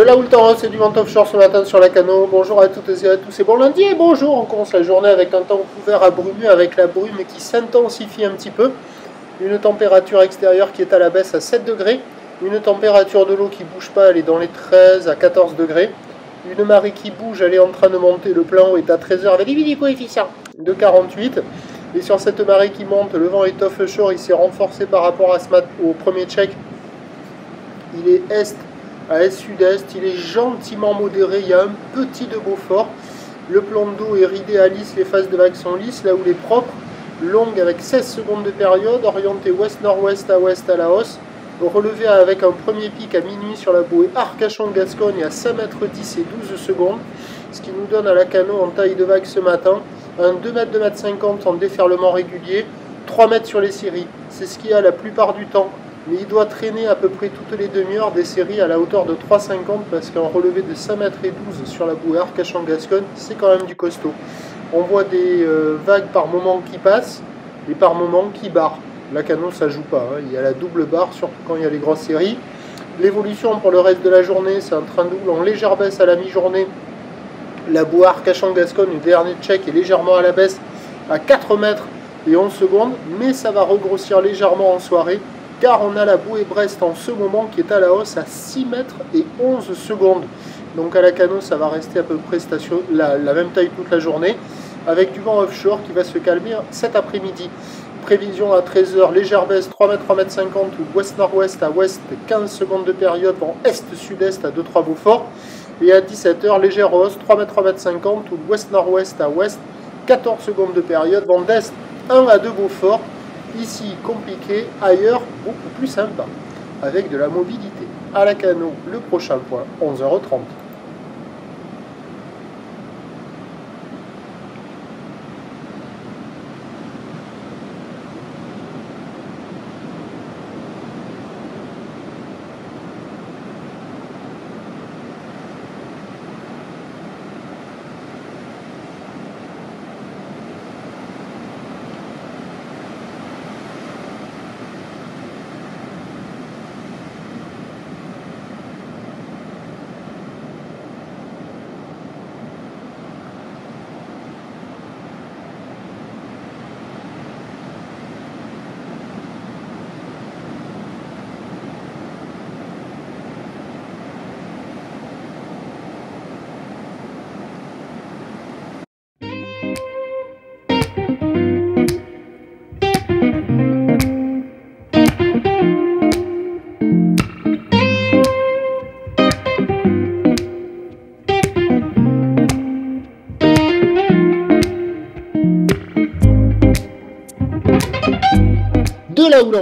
De la Houlton, c'est du vent offshore ce matin sur la Cano. Bonjour à toutes et à tous, c'est bon lundi et bonjour. On commence la journée avec un temps couvert à brumeux, avec la brume qui s'intensifie un petit peu. Une température extérieure qui est à la baisse à 7 degrés. Une température de l'eau qui ne bouge pas, elle est dans les 13 à 14 degrés. Une marée qui bouge, elle est en train de monter. Le plan est à 13h avec des coefficients de 48. Et sur cette marée qui monte, le vent est offshore, il s'est renforcé par rapport à ce matin au premier check. Il est est à est-sud-est, il est gentiment modéré, il y a un petit de Beaufort. Le plan d'eau est ridé à lisse, les phases de vagues sont lisses, là où il est propre, longue avec 16 secondes de période, orienté ouest-nord-ouest à la hausse, relevé avec un premier pic à minuit sur la bouée Arcachon-Gascogne à 5 mètres 10 et 12 secondes, ce qui nous donne à la Cano en taille de vague ce matin, un 2 mètres, 2 mètres 50 en déferlement régulier, 3 mètres sur les séries, c'est ce qu'il y a la plupart du temps. Mais il doit traîner à peu près toutes les demi-heures des séries à la hauteur de 3,50 parce qu'un relevé de 5 mètres et 12 sur la bouée Arcachon-Gascogne, c'est quand même du costaud. On voit des vagues par moment qui passent et par moment qui barrent. La Cano, ça joue pas, hein. Il y a la double barre, surtout quand il y a les grosses séries. L'évolution pour le reste de la journée, c'est un train de houle en légère baisse à la mi-journée. La bouée Arcachon-Gascogne, le dernier check, est légèrement à la baisse à 4 mètres et 11 secondes, mais ça va regrossir légèrement en soirée, car on a la bouée Brest en ce moment qui est à la hausse à 6 mètres et 11 secondes. Donc à la Cano, ça va rester à peu près la même taille toute la journée, avec du vent offshore qui va se calmer cet après-midi. Prévision à 13h, légère baisse 3 mètres, 3 mètres 50, ou ouest-nord-ouest à ouest, 15 secondes de période, vent est-sud-est à 2-3 Beaufort. Et à 17h, légère hausse 3 mètres, 3 mètres 50, ou ouest-nord-ouest à ouest, 14 secondes de période, vent d'est 1 à 2 Beaufort. Ici, compliqué, ailleurs, beaucoup plus sympa, avec de la mobilité. À la Cano, le prochain point, 11h30. De la Houlton.